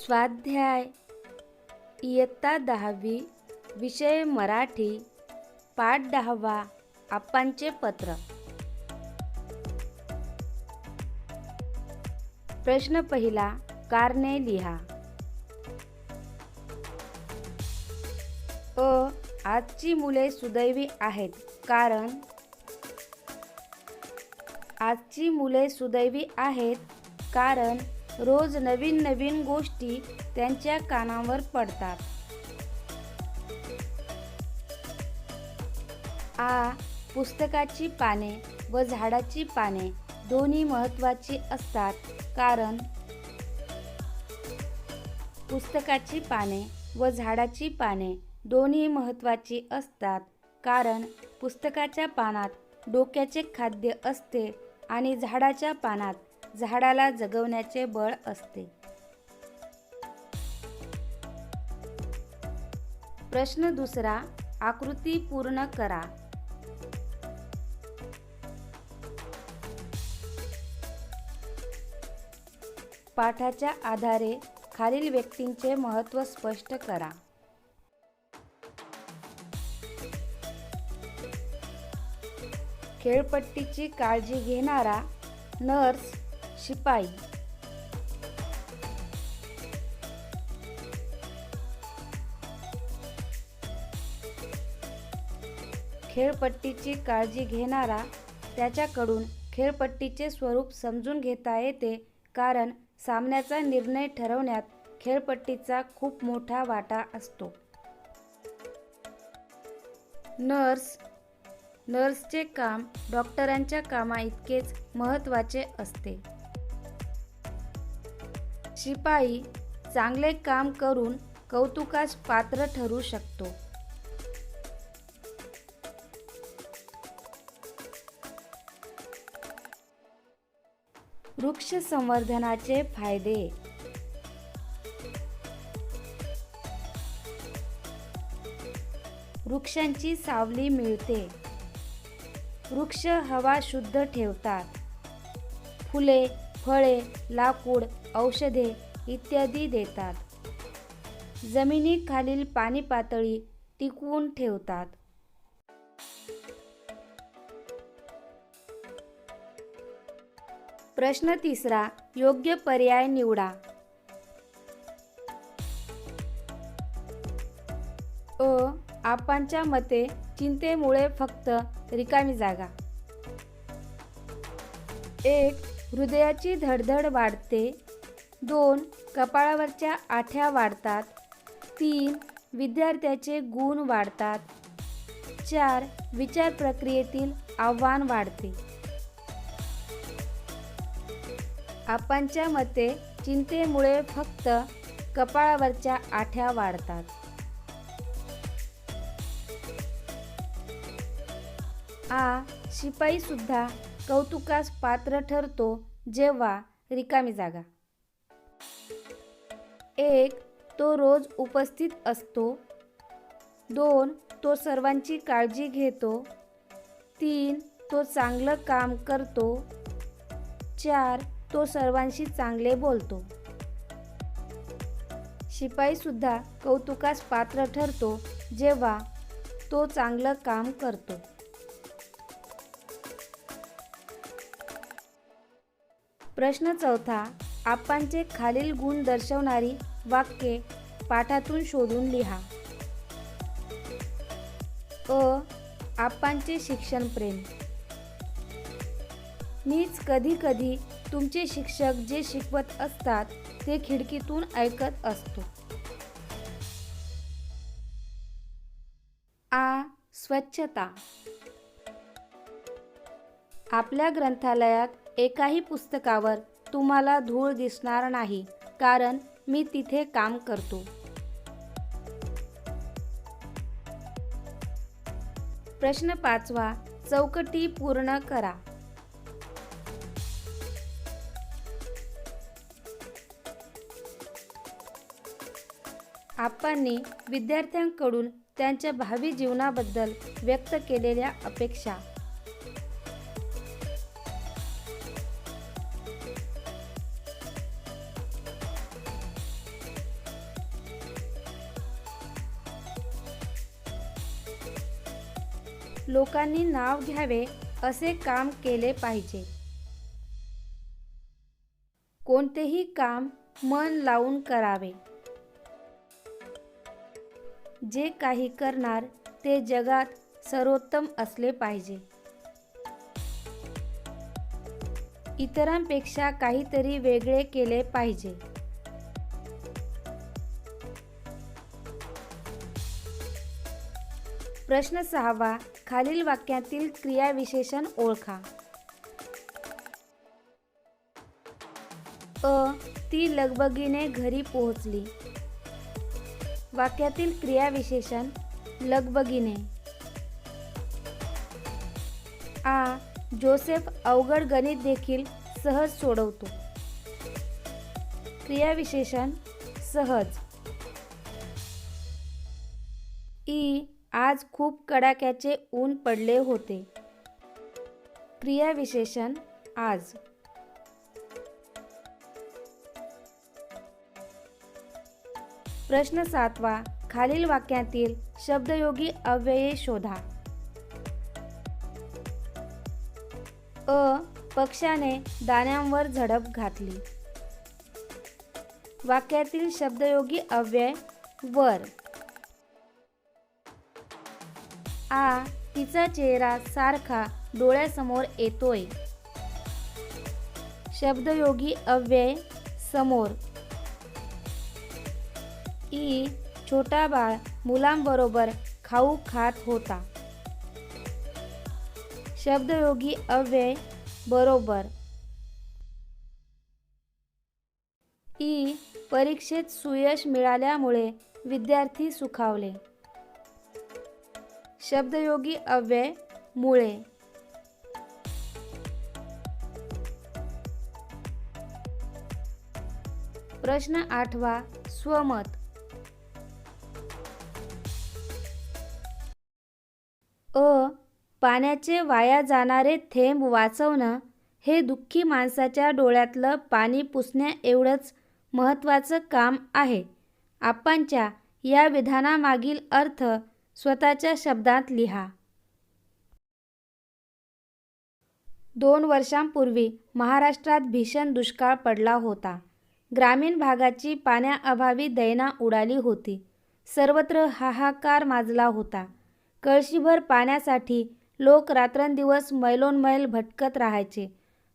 स्वाध्याय इयत्ता 10वी विषय मराठी पाठ 10वा आप्पांचे पत्र. प्रश्न पहिला, कारणे लिहा. आजची मुले सुदैवी आहेत कारण आजची मुले सुदैवी आहेत कारण रोज नवीन नवीन गोष्टी त्यांच्या कानावर पडतात. पुस्तकाची पाने व झाडाची पाने दोन्ही महत्त्वाची असतात कारण पुस्तकाची पाने व झाडाची पाने दोन्ही महत्त्वाची असतात कारण पुस्तकाच्या पानात डोक्याचे खाद्य असते आणि झाडाच्या पानात झाडाला जगवण्याचे बळ असते. प्रश्न दुसरा, आकृती पूर्ण करा. पाठाच्या आधारे खालील व्यक्तींचे महत्त्व स्पष्ट करा. खेळपट्टीची काळजी घेणारा नर्स, शिपाई. खेळपट्टीची काळजी घेणारा त्याच्याकडून खेळपट्टीचे स्वरूप समजून घेता येते कारण सामन्याचा निर्णय ठरवण्यात खेळपट्टीचा खूप मोठा वाटा असतो. नर्सचे काम डॉक्टरांच्या कामाइतकेच महत्त्वाचे असते. शिपाई चांगले काम करून कौतुकास पात्र ठरू शकतो. वृक्ष संवर्धनाचे फायदे. वृक्षांची सावली मिळते. वृक्ष हवा शुद्ध ठेवतात. फुले, फळे, लाकूड, औषधे इत्यादी देतात. जमिनीखालील पाणी पातळी टिकवून ठेवतात. प्रश्न तिसरा, योग्य पर्याय निवडा. आपांच्या मते चिंतेमुळे फक्त रिकामी जागा. 1. हृदयाची धडधड वाढते. 2. कपाळावरच्या आठ्या वाढतात. 3. विद्यार्थ्याचे गुण वाढतात. 4. विचार प्रक्रियेतील आव्हान वाढते. आपांच्या मते चिंतेमुळे फक्त कपाळावरच्या आठ्या वाढतात. शिपाई सुद्धा कौतुकास पात्र ठरतो जेव्हा रिकामी जागा. 1. तो रोज उपस्थित असतो. 2. तो सर्वांची काळजी घेतो. 3. तो चांगलं काम करतो. 4. तो सर्वांशी चांगले बोलतो. शिपाई सुद्धा कौतुकास पात्र ठरतो जेव्हा तो चांगलं काम करतो. प्रश्न चौथा, आपांचे खालील गुण दर्शवणारी वाक्ये पाठातून शोधून लिहा. आपांचे शिक्षण प्रेम. मीच कधी कधी तुमचे शिक्षक जे शिकवत असतात ते खिडकीतून ऐकत असतो. स्वच्छता. आपल्या ग्रंथालयात एकाही पुस्तकावर तुम्हाला धूळ दिसणार नाही कारण मी तिथे काम करतो. प्रश्न 5वा, चौकटी पूर्ण करा. आपांनी विद्यार्थ्यांकडून त्यांच्या भावी जीवनाबद्दल व्यक्त केलेल्या अपेक्षा. लोकांनी नाव घ्यावे असे काम केले पाहिजे. कोणतेही काम मन लावून करावे. जे काही करणार ते जगात सर्वोत्तम असले पाहिजे. इतरांपेक्षा काहीतरी वेगळे केले पाहिजे. प्रश्न 6 खालील वाक्यातील क्रियाविशेषण ओळखा. ती लगबगीने घरी पोहोचली. वाक्यातील क्रियाविशेषण लगबगीने. जोसेफ अवघड गणित देखील सहज सोडवतो. क्रियाविशेषण सहज. आज खूप कडाक्याचे ऊन पडले होते. क्रियाविशेषण आज. प्रश्न 7 खालील वाक्यातील शब्दयोगी अव्यये शोधा. पक्षाने दाण्यांवर झडप घातली. वाक्यातील शब्दयोगी अव्यय वर. तिचा चेहरा सारखा डोळ्यासमोर येतोय. शब्दयोगी अव्यय समोर. छोटा बाळ मुलांबरोबर खाऊ खात होता. शब्दयोगी अव्यय बरोबर. परीक्षेत सुयश मिळाल्यामुळे विद्यार्थी सुखावले. शब्दयोगी अव्यय मुळे. प्रश्न 8 स्वमत. पाण्याचे वाया जाणारे थेंब वाचवणं हे दुःखी माणसाच्या डोळ्यातलं पाणी पुसण्या एवढंच महत्त्वाचं काम आहे. आपांच्या या विधानामागील अर्थ स्वतःच्या शब्दात लिहा. 2 वर्षांपूर्वी महाराष्ट्रात भीषण दुष्काळ पडला होता. ग्रामीण भागाची पाण्याअभावी दैना उडाली होती. सर्वत्र हाहाकार माजला होता. कळशीभर पाण्यासाठी लोक रात्रंदिवस मैलोनमैल भटकत राहायचे.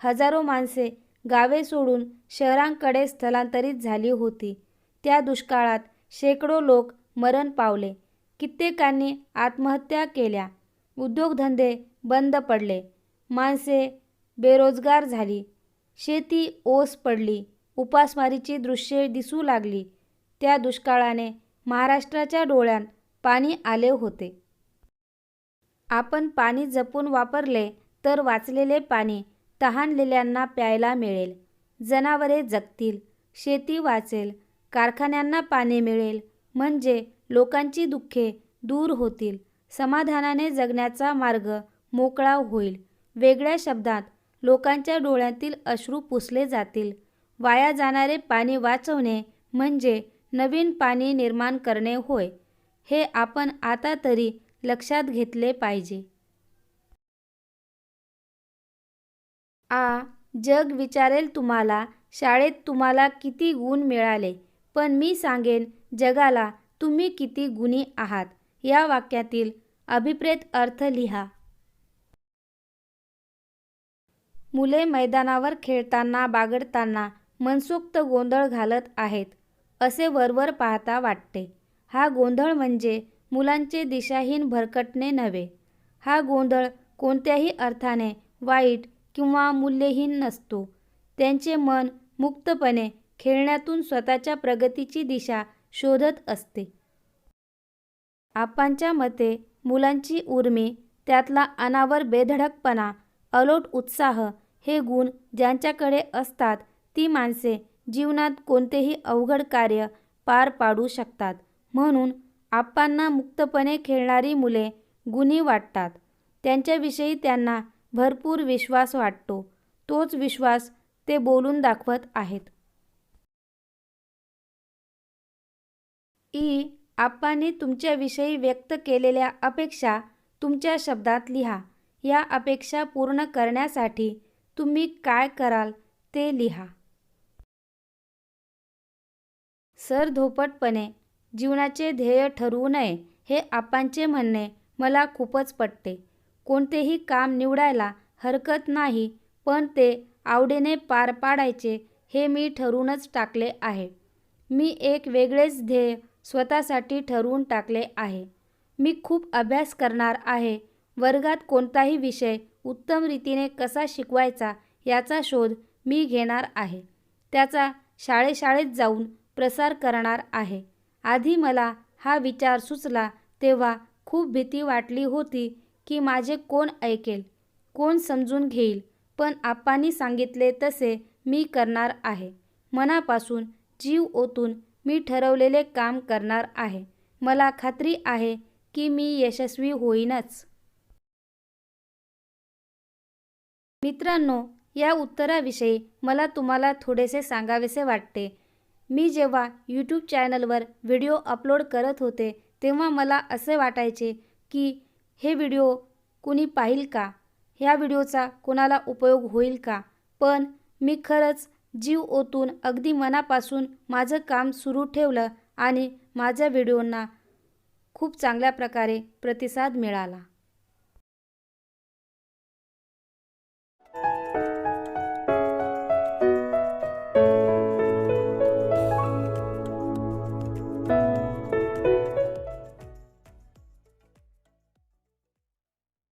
हजारो माणसे गावे सोडून शहरांकडे स्थलांतरित झाली होती. त्या दुष्काळात शेकडो लोक मरण पावले. कित्येकांनी आत्महत्या केल्या. उद्योगधंदे बंद पडले. माणसे बेरोजगार झाली. शेती ओस पडली. उपासमारीची दृश्ये दिसू लागली. त्या दुष्काळाने महाराष्ट्राच्या डोळ्यात पाणी आले होते. आपण पाणी जपून वापरले तर वाचलेले पाणी तहानलेल्यांना प्यायला मिळेल. जनावरे जगतील. शेती वाचेल. कारखान्यांना पाणी मिळेल. म्हणजे लोकांची दुःखे दूर होतील. समाधानाने जगण्याचा मार्ग मोकळा होईल. वेगळ्या शब्दात लोकांच्या डोळ्यातील अश्रू पुसले जातील. वाया जाणारे पाणी वाचवणे म्हणजे नवीन पाणी निर्माण करणे होय. हे आपण आता तरी लक्षात घेतले पाहिजे. जग विचारेल तुम्हाला शाळेत तुम्हाला किती गुण मिळाले, पण मी सांगेन जगाला तुम्ही किती गुणी आहात. या वाक्यातील अभिप्रेत अर्थ लिहा. मुले मैदानावर खेळताना बागडताना मनसोक्त गोंधळ घालत आहेत असे वरवर पाहता वाटते. हा गोंधळ म्हणजे मुलांचे दिशाहीन भरकटणे नव्हे. हा गोंधळ कोणत्याही अर्थाने वाईट किंवा मूल्यहीन नसतो. त्यांचे मन मुक्तपणे खेळण्यातून स्वतःच्या प्रगतीची दिशा शोधत असते. आपांच्या मते मुलांची उर्मी, त्यातला अनावर बेधडकपणा, अलोट उत्साह हे गुण ज्यांच्याकडे असतात ती माणसे जीवनात कोणतेही अवघड कार्य पार पाडू शकतात. म्हणून आपांना मुक्तपणे खेळणारी मुले गुणी वाटतात. त्यांच्याविषयी त्यांना भरपूर विश्वास वाटतो. तोच विश्वास ते बोलून दाखवत आहेत. आपांनी तुमच्याविषयी व्यक्त केलेल्या अपेक्षा तुमच्या शब्दात लिहा. या अपेक्षा पूर्ण करण्यासाठी तुम्ही काय कराल ते लिहा. सरधोपटपणे जीवनाचे ध्येय ठरवू नये हे आपांचे म्हणणे मला खूपच पटते. कोणतेही काम निवडायला हरकत नाही, पण ते आवडीने पार पाडायचे हे मी ठरवूनच टाकले आहे. मी एक वेगळेच ध्येय स्वतःसाठी ठरवून टाकले आहे. मी खूप अभ्यास करणार आहे. वर्गात कोणताही विषय उत्तम रीतीने कसा शिकवायचा याचा शोध मी घेणार आहे. त्याचा शाळेत जाऊन प्रसार करणार आहे. आधी मला हा विचार सुचला तेव्हा खूप भीती वाटली होती की माझे कोण ऐकेल, कोण समजून घेईल, पण आप्पांनी सांगितले तसे मी करणार आहे. मनापासून जीव ओतून मी ठरवलेले काम करणार आहे. मला खात्री आहे की मी यशस्वी होईनच. मित्रांनो, या उत्तराविषयी मला तुम्हाला थोडेसे सांगावेसे वाटते. मी जेव्हा यूट्यूब चॅनलवर व्हिडिओ अपलोड करत होते तेव्हा मला असे वाटायचे की हे व्हिडिओ कुणी पाहील का? ह्या व्हिडिओचा कोणाला उपयोग होईल का? पण मी खरंच जीव ओतून अगदी मनापासून माझं काम सुरू ठेवलं आणि माझ्या व्हिडिओंना खूप चांगल्या प्रकारे प्रतिसाद मिळाला.